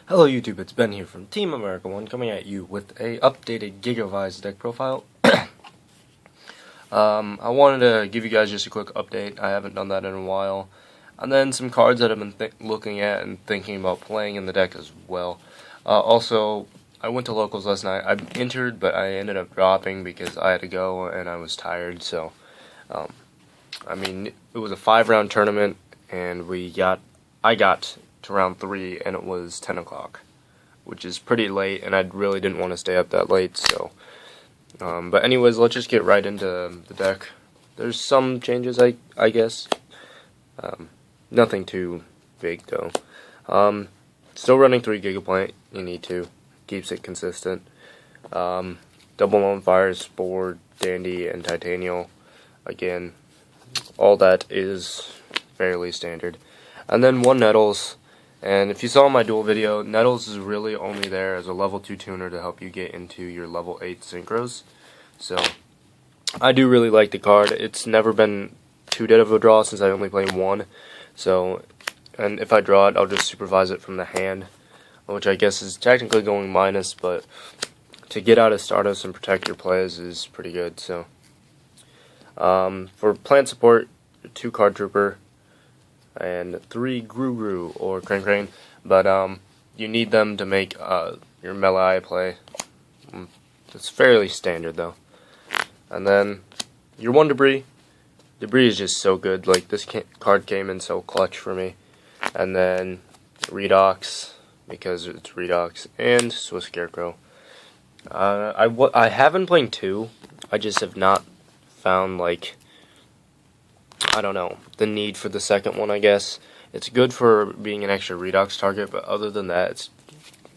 Hello YouTube, it's Ben here from Team America 1 coming at you with a updated Gigavise deck profile. I wanted to give you guys just a quick update. I haven't done that in a while. And then some cards that I've been looking at and thinking about playing in the deck as well. Also, I went to locals last night. I entered, but I ended up dropping because I had to go and I was tired. So, it was a 5-round tournament and I got to round 3 and it was 10 o'clock, which is pretty late, and I really didn't want to stay up that late. So but anyways, let's just get right into the deck. There's some changes, I guess, nothing too big though. Still running 3 Gigaplant. You need to, keeps it consistent. Double Lonefire, Spore, Dandy, and Titanial. Again, all that is fairly standard. And then 1 Nettles. And if you saw my duel video, Nettles is really only there as a level 2 tuner to help you get into your level 8 synchros. So, I do really like the card. It's never been too dead of a draw since I only play 1. So, and if I draw it, I'll just supervise it from the hand, which I guess is technically going minus, but to get out of Stardust and protect your plays is pretty good. So, for plant support, 2 Card Trooper, and 3 Gru or Crane, but you need them to make your melee play. It's fairly standard though. And then your 1 Debris. Debris is just so good. Like, this card came in so clutch for me. And then Redox, because it's Redox, and Swiss Scarecrow. I have been playing 2. I just have not found, like, I don't know, the need for the second one, I guess. It's good for being an extra Redox target, but other than that, it's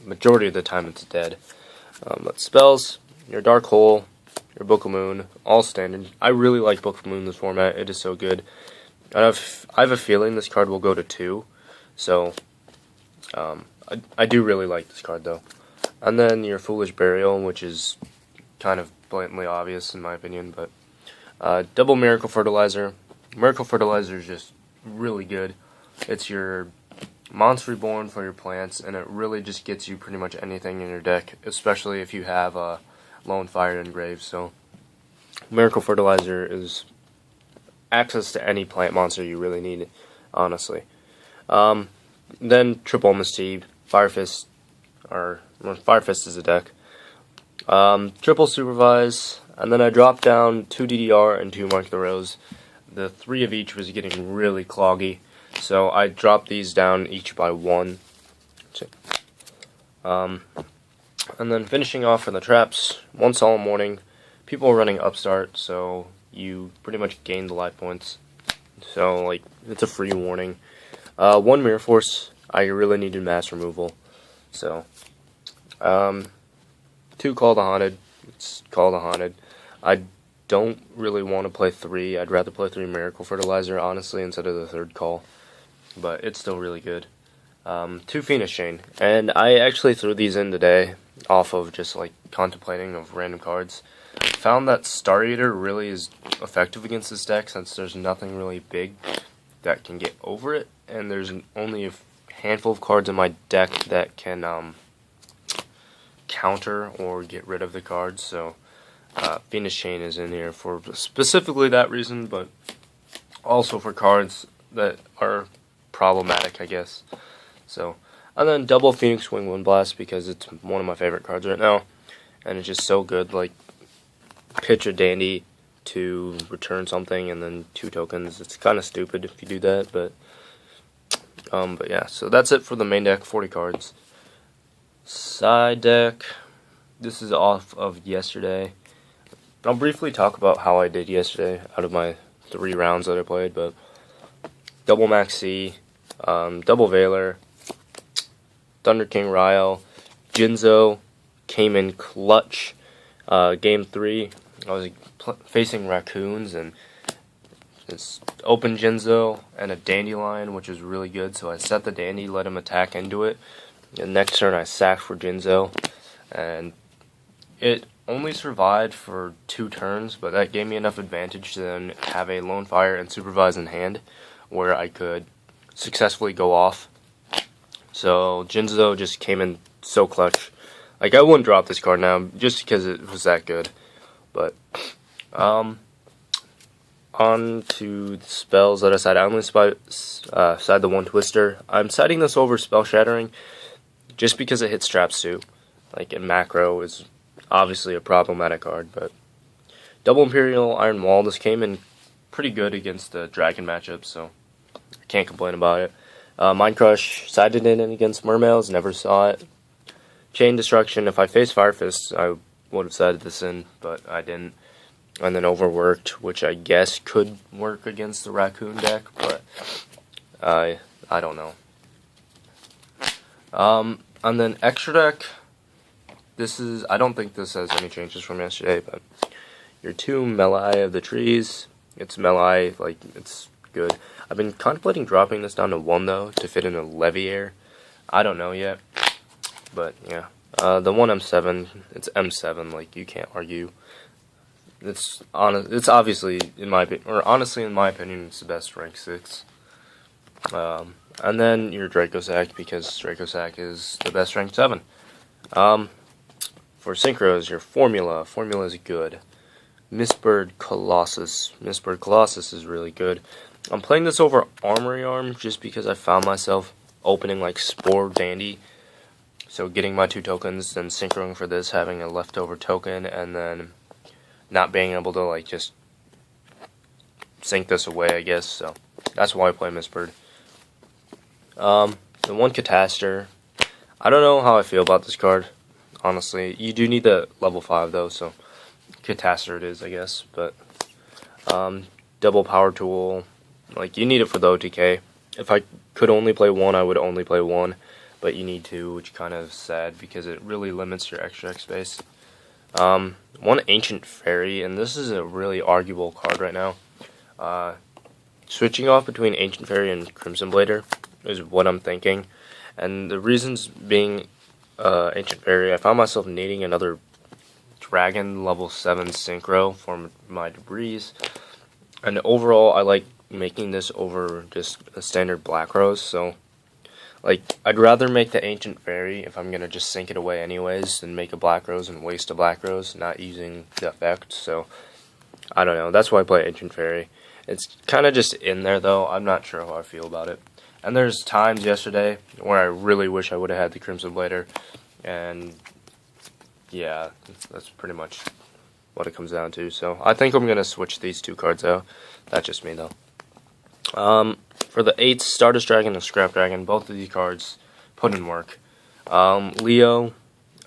majority of the time it's dead. But spells, your Dark Hole, your Book of Moon, all standard. I really like Book of Moon in this format. It is so good. I have a feeling this card will go to 2, so I do really like this card though. And then your Foolish Burial, which is kind of blatantly obvious in my opinion, but double Miracle Fertilizer. Miracle Fertilizer is just really good. It's your Monster Reborn for your plants, and it really just gets you pretty much anything in your deck, especially if you have Lonefire and Grave. So, Miracle Fertilizer is access to any plant monster you really need, honestly. Then Triple Misty, Fire Fist, Fire Fist is a deck. Triple Supervise, and then I dropped down 2 DDR and 2 Mark the Rose. The 3 of each was getting really cloggy, so I dropped these down each by 1. And then finishing off in the traps, 1 Solemn Warning. People are running Upstart, so you pretty much gain the life points. So, like, it's a free warning. 1 Mirror Force. I really needed mass removal. So, 2 Call the Haunted. It's Call the Haunted. I don't really want to play 3. I'd rather play 3 Miracle Fertilizer, honestly, instead of the 3rd call. But it's still really good. 2 Phoenix Chain. And I actually threw these in today off of just, like, contemplating of random cards. Found that Star Eater really is effective against this deck since there's nothing really big that can get over it. And there's only a handful of cards in my deck that can counter or get rid of the cards. So Phoenix Chain is in here for specifically that reason, but also for cards that are problematic, I guess. So, and then double Phoenix Wing Wind Blast because it's one of my favorite cards right now, and it's just so good. Like, pitch a Dandy to return something and then 2 tokens. It's kind of stupid if you do that, but yeah. So that's it for the main deck, 40 cards. Side deck. This is off of yesterday. I'll briefly talk about how I did yesterday out of my 3 rounds that I played, but double Maxi, double Valor, Thunder King Ryle, Jinzo came in clutch. Game 3, I was facing raccoons and it's open Jinzo and a Dandelion, which is really good. So I set the Dandy, let him attack into it. And next turn I sacked for Jinzo, and it only survived for 2 turns, but that gave me enough advantage to then have a Lonefire and Supervise in hand, where I could successfully go off. So Jinzo just came in so clutch. Like, I wouldn't drop this card now just because it was that good. But on to the spells that I side. I only side the one Twister. I'm siding this over Spell Shattering just because it hits traps too. Like, in macro is obviously a problematic card, but Double Imperial Iron Wall, this came in pretty good against the Dragon matchup, so I can't complain about it. Mind Crush, sided in against Mermails, never saw it. Chain Destruction, if I faced Fire Fists, I would have sided this in, but I didn't. And then Overworked, which I guess could work against the Raccoon deck, but I don't know. And then Extra Deck, I don't think this has any changes from yesterday, but your 2 Melee of the Trees, it's Melee, like, it's good. I've been contemplating dropping this down to 1, though, to fit in a Leviair. I don't know yet, but, yeah. The 1 M7, it's M7, like, you can't argue. It's obviously, honestly, in my opinion, it's the best rank 6. And then your Dracosack, because Dracosack is the best rank 7. For Synchros, your Formula is good. Mistbird Colossus is really good. I'm playing this over Armory Arm just because I found myself opening like Spore Dandy. So getting my 2 tokens, then synchroing for this, having a leftover token, and then not being able to like just sync this away, I guess. So that's why I play Mistbird. The 1 Catastor, I don't know how I feel about this card, honestly. You do need the level 5 though, so Catastor it is, I guess. But double Power Tool, like, you need it for the OTK. If I could only play 1, I would only play 1, but you need 2, which kind of sad because it really limits your extra X space. 1 Ancient Fairy, and this is a really arguable card right now. Switching off between Ancient Fairy and Crimson Blader is what I'm thinking, and the reasons being Ancient Fairy, I found myself needing another Dragon level 7 Synchro for my Debris, and overall I like making this over just a standard Black Rose, so like, I'd rather make the Ancient Fairy if I'm gonna just sync it away anyways than make a Black Rose and waste a Black Rose not using the effect. So I don't know, that's why I play Ancient Fairy. It's kind of just in there though, I'm not sure how I feel about it. And there's times yesterday where I really wish I would have had the Crimson Blader, and yeah, that's pretty much what it comes down to. So I think I'm gonna switch these 2 cards out. That's just me though. For the 8th, Stardust Dragon and Scrap Dragon, both of these cards put in work. Leo,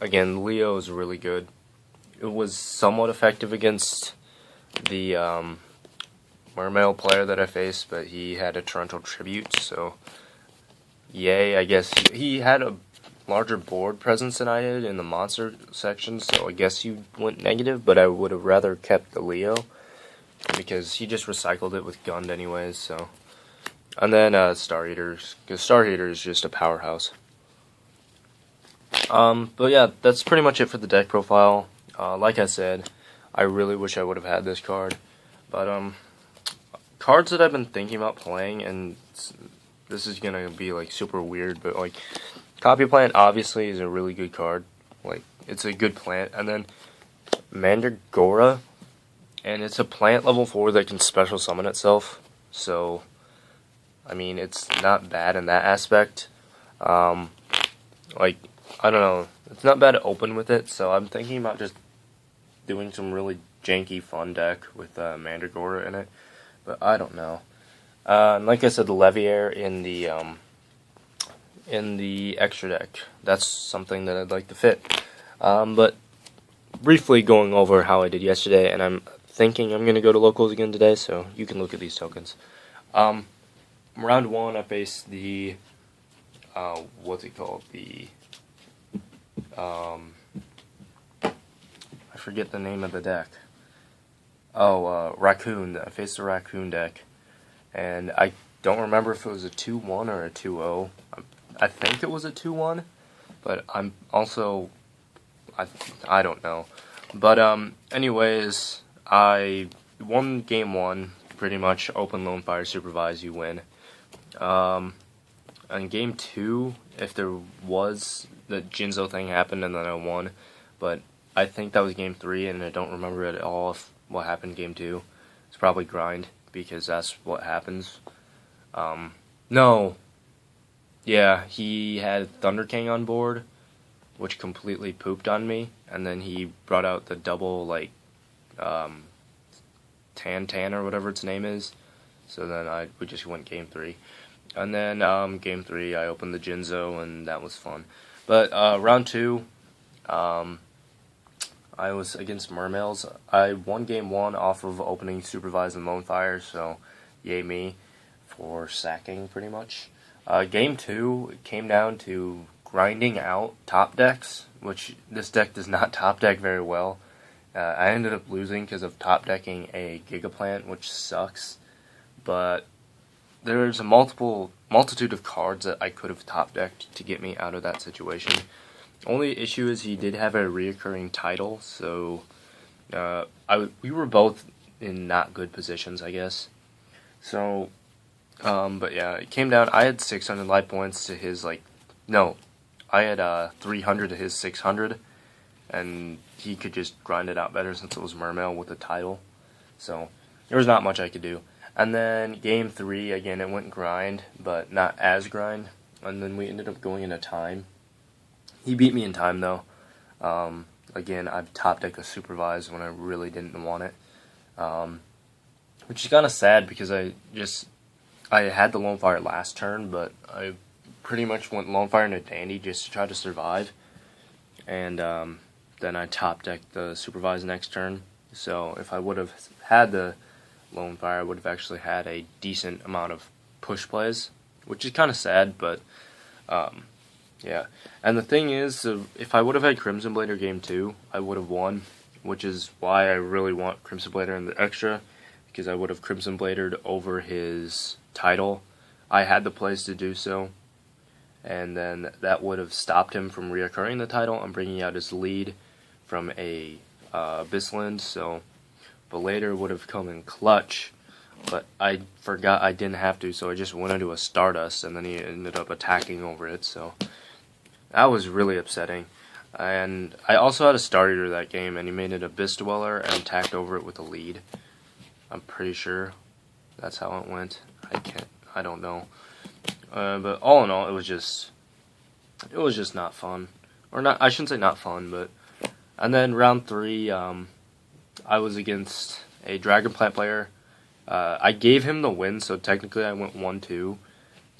again, Leo is really good. It was somewhat effective against the Mermail player that I faced, but he had a Torrential Tribute, so yay, I guess. He had a larger board presence than I did in the monster section, so I guess he went negative, but I would have rather kept the Leo because he just recycled it with Gund anyways, so. And then Star Eaters, because Star Eater is just a powerhouse. But yeah, that's pretty much it for the deck profile. Like I said, I really wish I would have had this card. But cards that I've been thinking about playing, and this is gonna be like super weird, but like Copy Plant obviously is a really good card. Like, it's a good plant. And then Mandragora, and it's a plant level 4 that can special summon itself. So I mean, it's not bad in that aspect. Like, I don't know, it's not bad to open with it, so I'm thinking about just doing some really janky fun deck with Mandragora in it, but I don't know. And like I said, the Leviair in the extra deck, that's something that I'd like to fit. But briefly going over how I did yesterday, and I'm thinking I'm going to go to locals again today, so you can look at these tokens. Round 1, I faced the, what's it called, I forget the name of the deck. Raccoon. I faced the Raccoon deck, and I don't remember if it was a 2-1 or a 2-0. I think it was a 2-1, but I'm also, I don't know. But, anyways, I won game 1, pretty much. Open Lonefire, supervise, you win. In game 2, if there was the Jinzo thing happened and then I won, but I think that was game 3, and I don't remember at all if what happened game 2. It's probably grind, because that's what happens. No. Yeah, he had Thunder King on board, which completely pooped on me, and then he brought out the double, like, Tan or whatever its name is. So then we just went game 3. And then game 3, I opened the Jinzo, and that was fun. But round 2, I was against Mermails. I won game 1 off of opening Supervise and Lonefire, so yay me for sacking pretty much. Game 2 came down to grinding out top decks, which this deck does not top deck very well. I ended up losing because of top decking a Gigaplant, which sucks. But there's a multitude of cards that I could have top decked to get me out of that situation. Only issue is he did have a reoccurring title, so we were both in not good positions, I guess. So, but yeah, it came down. I had 600 life points to his I had 300 to his 600, and he could just grind it out better since it was Mermail with the title. So there was not much I could do. And then game 3 again, it went grind, but not as grind. And then we ended up going into time. He beat me in time, though. Again, I've top decked a Supervise when I really didn't want it. Which is kind of sad because I had the Lonefire last turn, but I pretty much went Lonefire into Dandy just to try to survive. And then I top decked the Supervise next turn. So if I would have had the Lonefire, I would have actually had a decent amount of push plays, which is kind of sad, but yeah. And the thing is, if I would have had Crimson Blader game 2, I would have won, which is why I really want Crimson Blader in the extra, because I would have Crimson Bladered over his title. I had the plays to do so, and then that would have stopped him from reoccurring the title and bringing out his lead from a Abyssland, so Blader would have come in clutch, but I forgot I didn't have to, so I just went into a Stardust, and then he ended up attacking over it, so that was really upsetting. And I also had a Star-Eater that game, and he made it Abyss Dweller and attacked over it with a lead. I'm pretty sure that's how it went. I don't know. But all in all, it was just not fun. Or not, I shouldn't say not fun, but... And then round 3, I was against a Dragon Plant player. I gave him the win, so technically I went 1-2.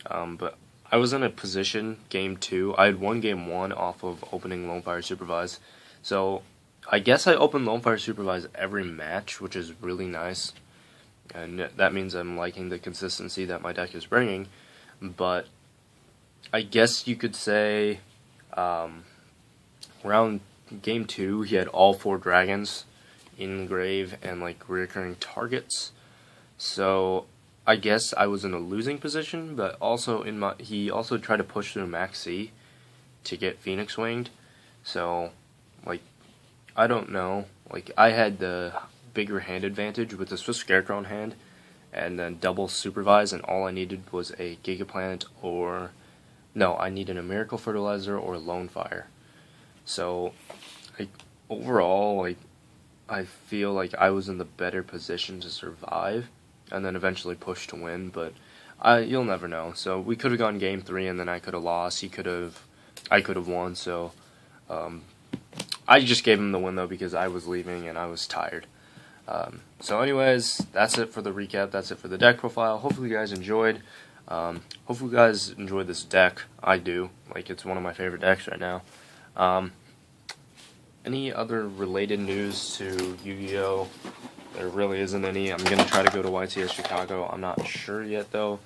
But I was in a position, game 2. I had won game 1 off of opening Lonefire Supervise. So I guess I opened Lonefire Supervise every match, which is really nice. And that means I'm liking the consistency that my deck is bringing. But I guess you could say around game 2, he had all 4 dragons in grave and like recurring targets. So I guess I was in a losing position, but also he also tried to push through Max C to get Phoenix Winged. So like I don't know. Like I had the bigger hand advantage with the Swift Scarecrow in hand, and then double Supervise, and all I needed was a Gigaplant or no, I needed a Miracle Fertilizer or a Lonefire. So like overall, like I feel like I was in the better position to survive and then eventually push to win, but you'll never know. So we could have gone game 3 and then I could have lost. I could have won. So I just gave him the win though because I was leaving and I was tired. So anyways, that's it for the recap. That's it for the deck profile. Hopefully you guys enjoyed. Hopefully you guys enjoyed this deck. I do. Like it's one of my favorite decks right now. Any other related news to Yu-Gi-Oh? There really isn't any. I'm going to try to go to YTS Chicago. I'm not sure yet, though.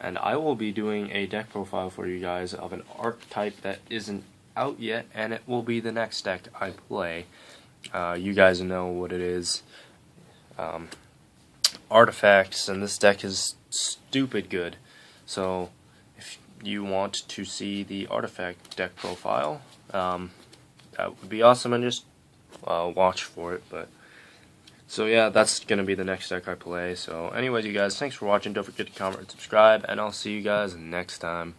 And I will be doing a deck profile for you guys of an archetype that isn't out yet, and it will be the next deck I play. You guys know what it is. Artifacts, and this deck is stupid good. So, if you want to see the artifact deck profile, that would be awesome, and just watch for it. But so yeah, that's gonna be the next deck I play. So anyways, you guys, thanks for watching. Don't forget to comment and subscribe, and I'll see you guys next time.